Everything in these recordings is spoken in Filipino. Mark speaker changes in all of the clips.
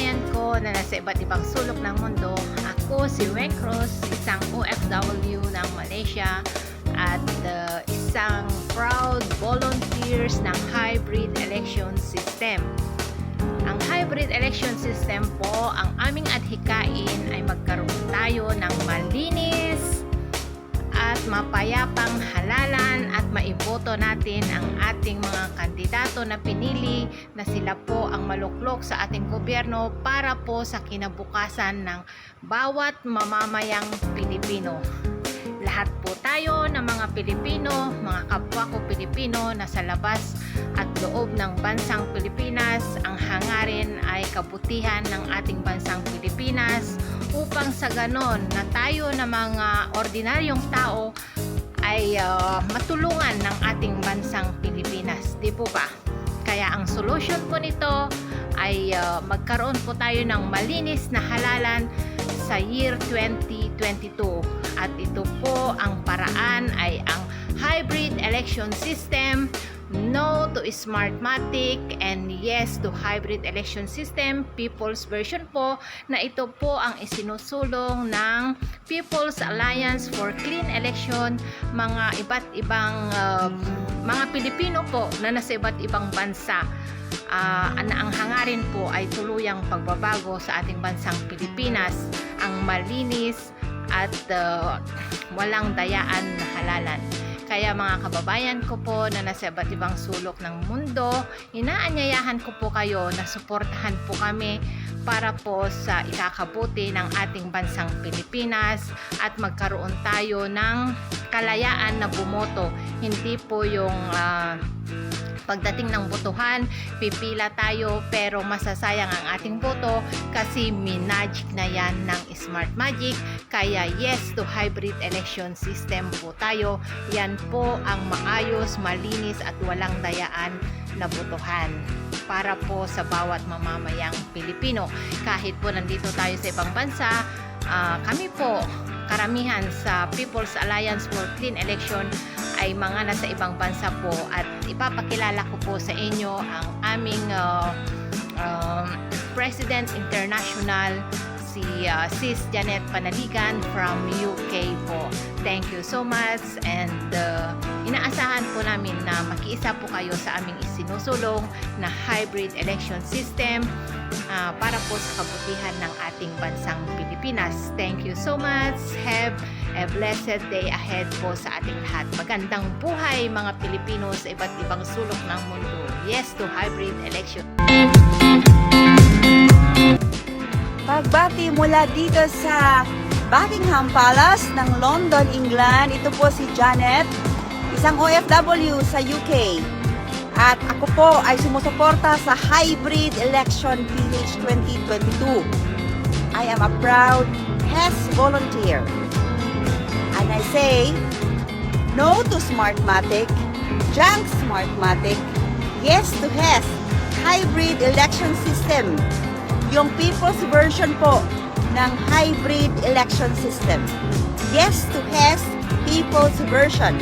Speaker 1: kababayan ko na nasa iba't ibang sulok ng mundo. Ako si Weng Cruz, isang OFW ng Malaysia at isang proud volunteers ng hybrid election system. Ang hybrid election system po, ang aming adhikain ay magkaroon tayo ng malinis at mapayapang halalan at maiboto natin ang ating mga kandidato na pinili na sila po ang maluklok sa ating gobyerno para po sa kinabukasan ng bawat mamamayang Pilipino. Lahat po tayo ng mga Pilipino, mga kapwa ko Pilipino na sa labas at loob ng bansang Pilipinas, ang hangarin ay kabutihan ng ating bansang Pilipinas upang sa ganon na tayo na mga ordinaryong tao ay matulungan ng ating bansang Pilipinas. Di po ba? Kaya ang solution po nito ay magkaroon po tayo ng malinis na halalan sa year 2022. At ito po ang paraan ay ang hybrid election system. No to Smartmatic and yes to hybrid election system, people's version po, na ito po ang isinusulong ng People's Alliance for Clean Election, mga iba't ibang mga Pilipino po na nasa iba't ibang bansa. Na ang hangarin po ay tuluyang pagbabago sa ating bansang Pilipinas, ang malinis at walang dayaan na halalan. Kaya mga kababayan ko po na nasa iba't ibang sulok ng mundo, inaanyayahan ko po kayo na suportahan po kami para po sa ikakabuti ng ating bansang Pilipinas at magkaroon tayo ng kalayaan na bumoto. Hindi po yung pagdating ng botohan, pipila tayo pero masasayang ang ating boto kasi minagic na yan ng Smartmatic. Kaya yes to hybrid election system po tayo. Yan po ang maayos, malinis at walang dayaan na botohan para po sa bawat mamamayang Pilipino. Kahit po nandito tayo sa ibang bansa, kami po karamihan sa People's Alliance for Clean Election ay mga nasa ibang bansa po at ipapakilala ko po sa inyo ang aming President International, si Sis Janet Panaligan from UK po. Thank you so much and inaasahan po namin na makiisa po kayo sa aming isinusulong na hybrid election system para po sa kabutihan ng ating bansang Pilipinas. Thank you so much. Have a blessed day ahead po sa ating lahat. Magandang buhay mga Pilipino sa iba't ibang sulok ng mundo. Yes to hybrid election.
Speaker 2: Pagbati mula dito sa Buckingham Palace ng London, England. Ito po si Janet, isang OFW sa UK. At ako po ay sumusuporta sa Hybrid Election PH 2022. I am a proud HES volunteer. And I say, no to Smartmatic, junk Smartmatic, yes to HES, Hybrid Election System. Yung people's version po ng hybrid election system. Yes to HES, people's version.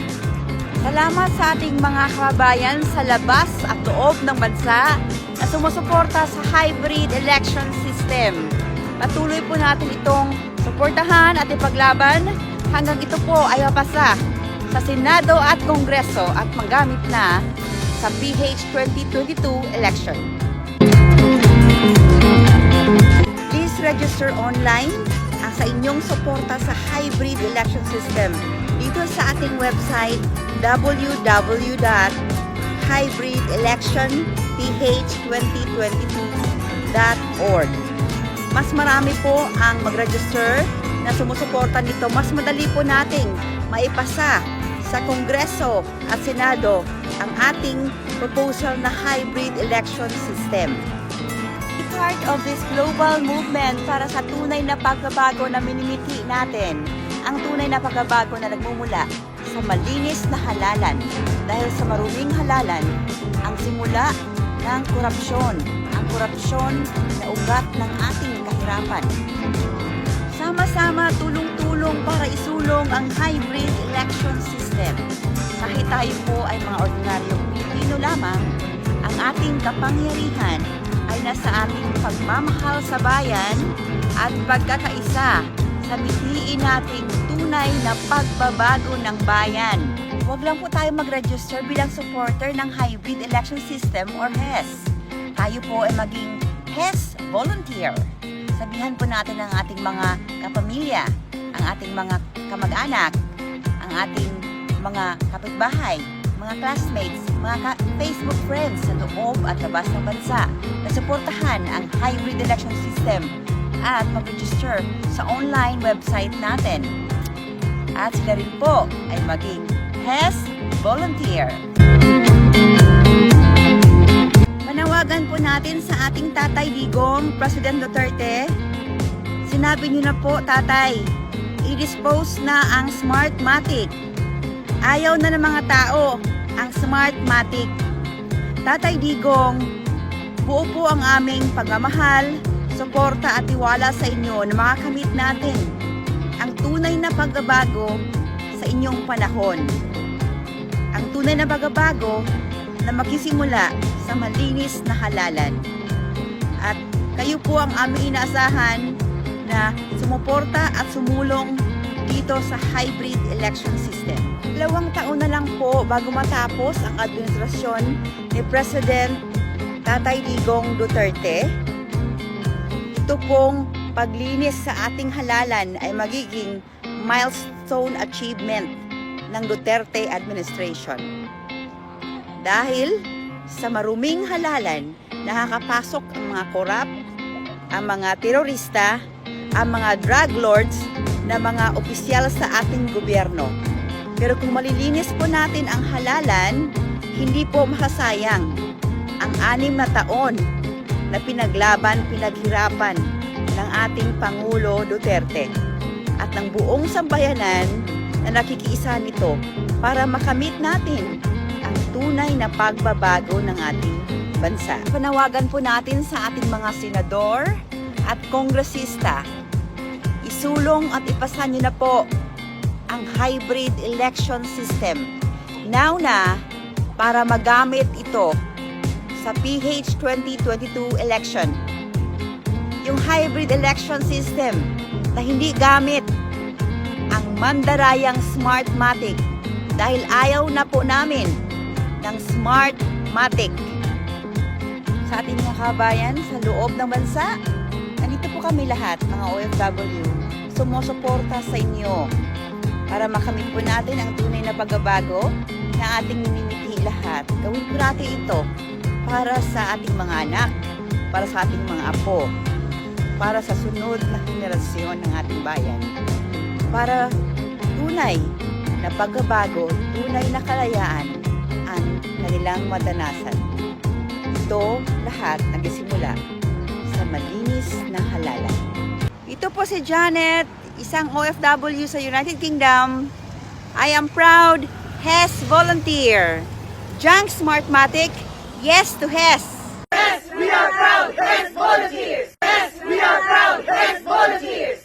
Speaker 2: Salamat sa ating mga kababayan sa labas at loob ng bansa na sumusuporta sa hybrid election system. Patuloy po natin itong suportahan at ipaglaban hanggang ito po ay mapasa sa Senado at Kongreso at magamit na sa PH 2022 election. Please register online ang sa inyong suporta sa hybrid election system dito sa ating website www.hybridelectionph2022.org. Mas marami po ang mag-register na sumusuporta nito. Mas madali po nating maipasa sa Kongreso at Senado ang ating proposal na hybrid election system. Part of this global movement para sa tunay na pagbabago na minimiti natin, ang tunay na pagbabago na nagmumula sa malinis na halalan. Dahil sa maruming halalan, ang simula ng korupsyon, ang korupsyon na ugat ng ating kahirapan. Sama-sama, tulong-tulong para isulong ang hybrid election system. Kahit tayo po ay mga ordinaryong Pilipino lamang, ang ating kapangyarihan ay nasa ating pagmamahal sa bayan at pagkakaisa sa mithiin nating tunay na pagbabago ng bayan. Huwag lang po tayo mag-register bilang supporter ng Hybrid Election System or HES. Tayo po ay maging HES volunteer. Sabihan po natin ang ating mga kapamilya, ang ating mga kamag-anak, ang ating mga kapitbahay, mga classmates, mga Facebook friends sa loob at labas ng bansa na suportahan ang hybrid election system at mag-register sa online website natin. At sila rin po ay maging HES volunteer. Manawagan po natin sa ating Tatay Digong, President Duterte. Sinabi niyo na po, Tatay, i-dispose na ang Smartmatic. Ayaw na ng mga tao ang Smartmatic. Tatay Digong, buo po ang aming pagmamahal, suporta at tiwala sa inyo na makakamit natin ang tunay na pagbabago sa inyong panahon. Ang tunay na pagbabago na magsisimula sa malinis na halalan. At kayo po ang aming inaasahan na sumuporta at sumulong dito sa hybrid election system. 2 taon na lang po bago matapos ang administrasyon ni President Tatay Digong Duterte. Ito pong paglinis sa ating halalan ay magiging milestone achievement ng Duterte administration. Dahil sa maruming halalan, nakakapasok ang mga korap, ang mga terorista, ang mga drug lords na mga opisyal sa ating gobyerno. Pero kung malilinis po natin ang halalan, hindi po masasayang ang 6 na taon na pinaghirapan ng ating Pangulo Duterte at ng buong sambayanan na nakikiisa nito para makamit natin ang tunay na pagbabago ng ating bansa. Panawagan po natin sa ating mga senador at kongresista, isulong at ipasa niyo na po ang hybrid election system. Now na para magamit ito sa PH 2022 election. Yung hybrid election system na hindi gamit ang mandarayang Smartmatic dahil ayaw na po namin ng Smartmatic. Sa ating mga kabayan sa loob ng bansa, nandito po kami lahat, mga OFW, sumusuporta sa inyo para makamit po natin ang tunay na pagbabago na ating minimithi lahat. Gawin po natin ito para sa ating mga anak, para sa ating mga apo, para sa sunod na henerasyon ng ating bayan. Para tunay na pagbabago, tunay na kalayaan ang kanilang madanasan. Ito lahat nagsimula sa malinis na halalan. Ito po si Janet, isang OFW sa United Kingdom. I am proud HES volunteer. Junk Smartmatic, yes to HES.
Speaker 3: Yes, we are proud HES volunteers. Yes, we are proud HES volunteers.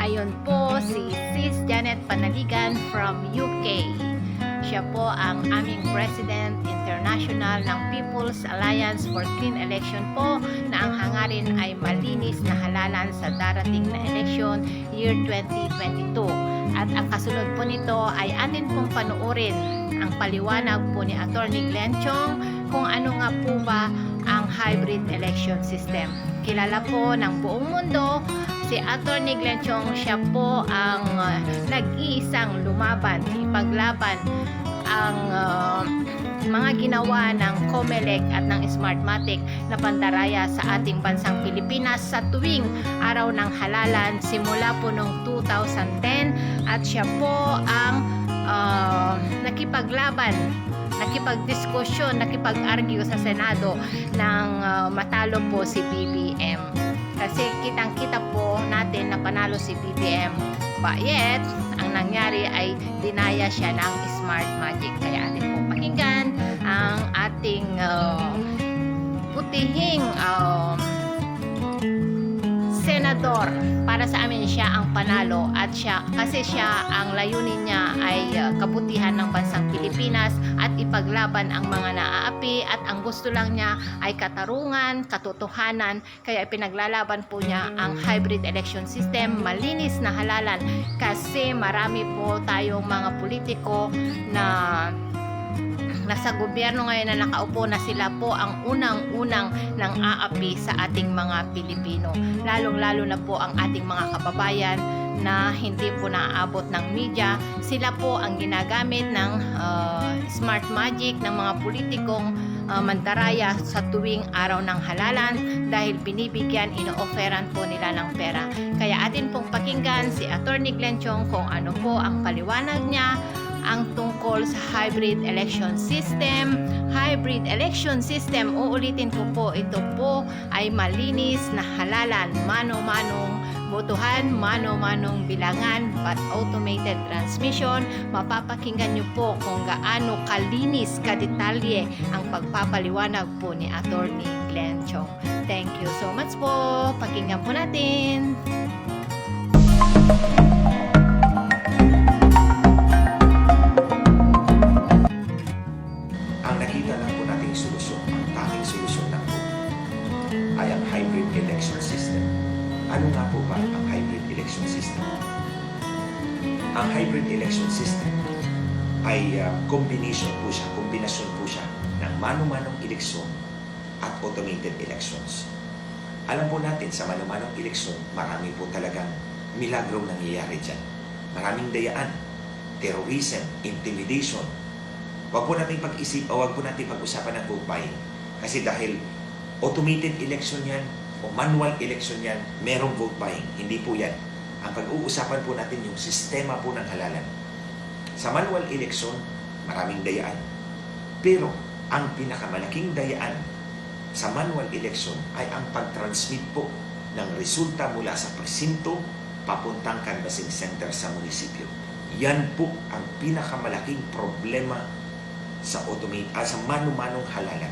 Speaker 1: Ayun po si Sis Janet Panaligan from UK. Siya po ang aming President International ng People's Alliance for Clean Election po na ang hangarin ay malinis na halalan sa darating na election year 2022. At ang kasunod po nito ay atin pong panuorin ang paliwanag po ni Attorney Glenn Chong kung ano nga po ba ang hybrid election system. Kilala po ng buong mundo si Attorney Glenn Chong. Siya po ang nag-iisang lumaban, ipaglaban ang mga ginawa ng COMELEC at ng Smartmatic na pandaraya sa ating bansang Pilipinas sa tuwing araw ng halalan simula po noong 2010, at siya po ang nakipaglaban, nakipagdiskusyon, nakipag-argue sa Senado ng matalo po si BBM. Kasi kitang-kita po natin na panalo si BBM. But yet, ang nangyari ay dinaya siya ng Smart Magic. Kaya atin po pakinggan ang ating putihing senador. Para sa amin siya ang panalo at kasi siya ang layunin niya ay kabutihan ng bansang Pilipinas at ipaglaban ang mga naaapi, at ang gusto lang niya ay katarungan, katotohanan. Kaya ipinaglalaban po niya ang hybrid election system, malinis na halalan, kasi marami po tayong mga politiko na nasa gobyerno ngayon na nakaupo na sila po ang unang-unang nang aapi sa ating mga Pilipino. Lalong-lalo na po ang ating mga kababayan na hindi po naaabot ng media. Sila po ang ginagamit ng Smart Magic ng mga politikong mandaraya sa tuwing araw ng halalan dahil binibigyan, ino-offeran po nila ng pera. Kaya atin pong pakinggan si Attorney Glenn Chong kung ano po ang paliwanag niya ang tungkol sa hybrid election system. Hybrid election system, uulitin ko po, ito po ay malinis na halalan, mano-manong botohan, mano-manong bilangan, but automated transmission. Mapapakinggan nyo po kung gaano kalinis, kadetalye ang pagpapaliwanag po ni Attorney Glenn Chong. Thank you so much po. Pakinggan po natin.
Speaker 4: Ay ang hybrid election system. Ano nga po ba ang hybrid election system? Ang hybrid election system ay kombinasyon po siya ng mano-manong eleksyon at automated elections. Alam po natin sa mano-manong eleksyon, marami po talagang milagro nangyayari dyan. Maraming dayaan, terrorism, intimidation. Huwag po natin pag-usapan ng vote buying. Kasi dahil automated election yan o manual election yan, merong vote buying. Hindi po yan. Ang pag-uusapan po natin yung sistema po ng halalan. Sa manual election, maraming dayaan. Pero ang pinakamalaking dayaan sa manual election ay ang pag-transmit po ng resulta mula sa presinto papuntang canvassing center sa munisipyo. Yan po ang pinakamalaking problema sa mano-manong halalan.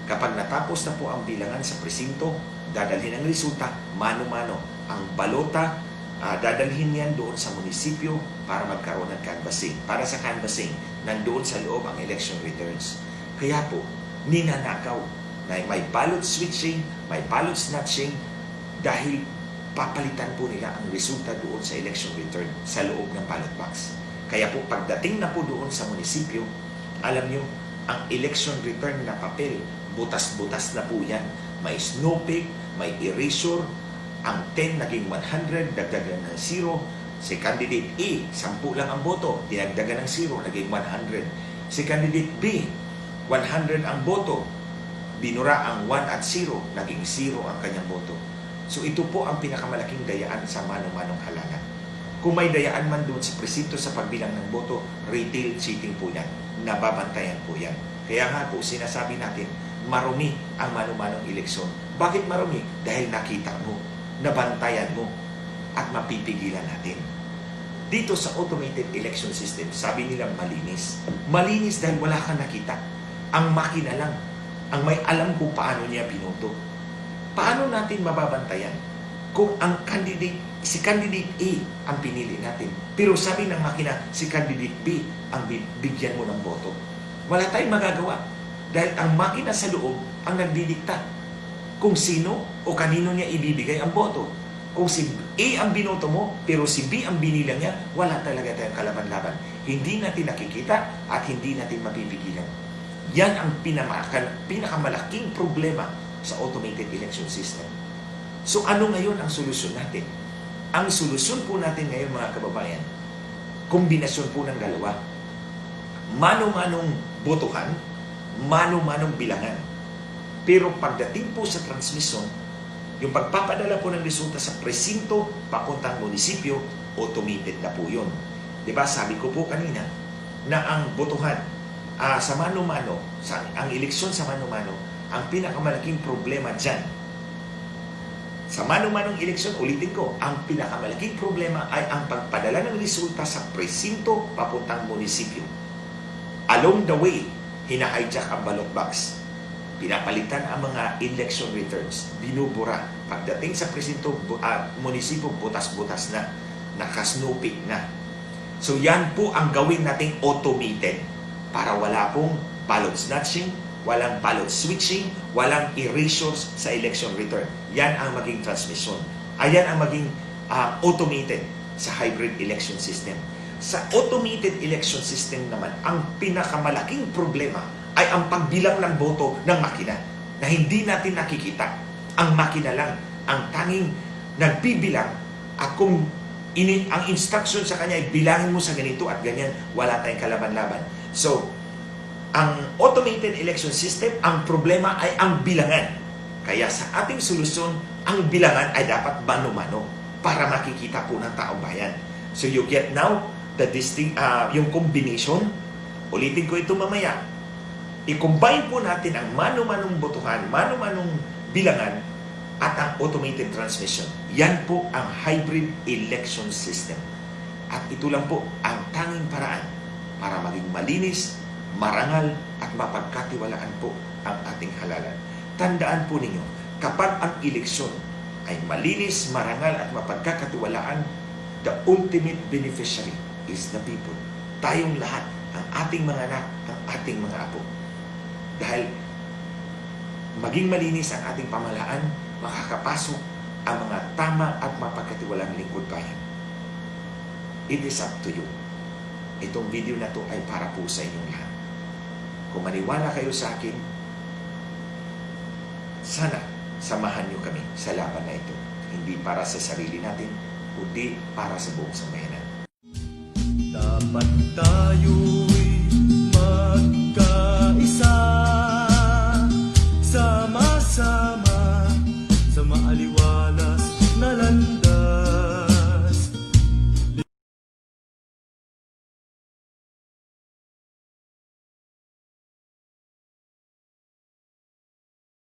Speaker 4: Kapag natapos na po ang bilangan sa presinto, dadalhin ang resulta, mano-mano. Ang balota, dadalhin yan doon sa munisipyo para magkaroon ng canvassing. Para sa canvassing, nandoon sa loob ang election returns. Kaya po, ninanakaw na may ballot switching, may ballot snatching, dahil papalitan po nila ang resulta doon sa election return sa loob ng ballot box. Kaya po, pagdating na po doon sa munisipyo, alam nyo, ang election return na papel, butas-butas na po yan. May snowflake, may erasure. Ang 10 naging 100, dagdagan ng 0. Si candidate A, 10 lang ang boto, dinagdagan ng 0, naging 100. Si candidate B, 100 ang boto, binura ang 1 at 0, naging 0 ang kanyang boto. So ito po ang pinakamalaking dayaan sa mano-manong halalan. Kung may dayaan man doon sa presinto sa pagbilang ng boto, retail cheating po yan. Nababantayan po yan. Kaya nga po, sinasabi natin, marumi ang mano-manong eleksyon. Bakit marumi? Dahil nakita mo, nabantayan mo, at mapipigilan natin. Dito sa automated election system, sabi nila malinis. Malinis dahil wala kang nakita. Ang makina lang ang may alam kung paano niya binoto. Paano natin mababantayan kung si candidate A ang pinili natin, pero sabi ng makina, si candidate B ang bigyan mo ng boto? Wala tayong magagawa dahil ang makina sa loob ang nagdidikta kung sino o kanino niya ibibigay ang boto. Kung si A ang binoto mo, pero si B ang binilang niya, wala talaga tayong kalaban-laban. Hindi natin nakikita at hindi natin mapipigilan. Yan ang pinakamalaking problema sa automated election system. So ano ngayon ang solusyon natin? Ang solusyon po natin ngayon, mga kababayan, kombinasyon po ng dalawa. Mano-manong botohan, mano-manong bilangan. Pero pagdating po sa transmission, yung pagpapadala po ng resulta sa presinto papuntang munisipyo, automated na po yun. Diba, sabi ko po kanina na ang botohan sa mano-mano, ang eleksyon sa mano-mano, ang pinakamalaking problema dyan Sa mano-manong eleksyon, ulitin ko, ang pinakamalaking problema ay ang pagpadala ng resulta sa presinto papuntang munisipyo. Along the way, hina-hijack ang ballot box. Pinapalitan ang mga election returns. Binubura. Pagdating sa presinto, munisipyo, butas-butas na. Nakasnupik na. So yan po ang gawin nating automated para wala pong ballot snatching, walang ballot switching, walang erasures sa election return. Yan ang maging transmission. Ayan ang maging automated sa hybrid election system. Sa automated election system naman, ang pinakamalaking problema ay ang pagbilang ng boto ng makina na hindi natin nakikita. Ang makina lang ang tanging nagbibilang at kung ang instruction sa kanya ay bilangin mo sa ganito at ganyan, wala tayong kalaban-laban. So, ang automated election system, ang problema ay ang bilangan. Kaya sa ating solusyon, ang bilangan ay dapat mano-mano para makikita po ng taong bayan. So you get now the yung combination. Ulitin ko ito mamaya. I-combine po natin ang mano-manong botohan, mano-manong bilangan at ang automated transmission. Yan po ang hybrid election system. At ito lang po ang tanging paraan para maging malinis, marangal at mapagkatiwalaan po ang ating halalan. Tandaan po ninyo, kapag ang eleksyon ay malinis, marangal at mapagkakatiwalaan, the ultimate beneficiary is the people. Tayong lahat, ang ating mga anak, ang ating mga apo. Dahil maging malinis ang ating pamahalaan, makakapasok ang mga tama at mapagkatiwalang lingkod bayan. It is up to you. Itong video na to ay para po sa inyong lahat. Kung maniwala kayo sa akin, sana samahan niyo kami sa laban na ito. Hindi para sa sarili natin, kundi para sa buong sambayanan.
Speaker 5: Dapat tayo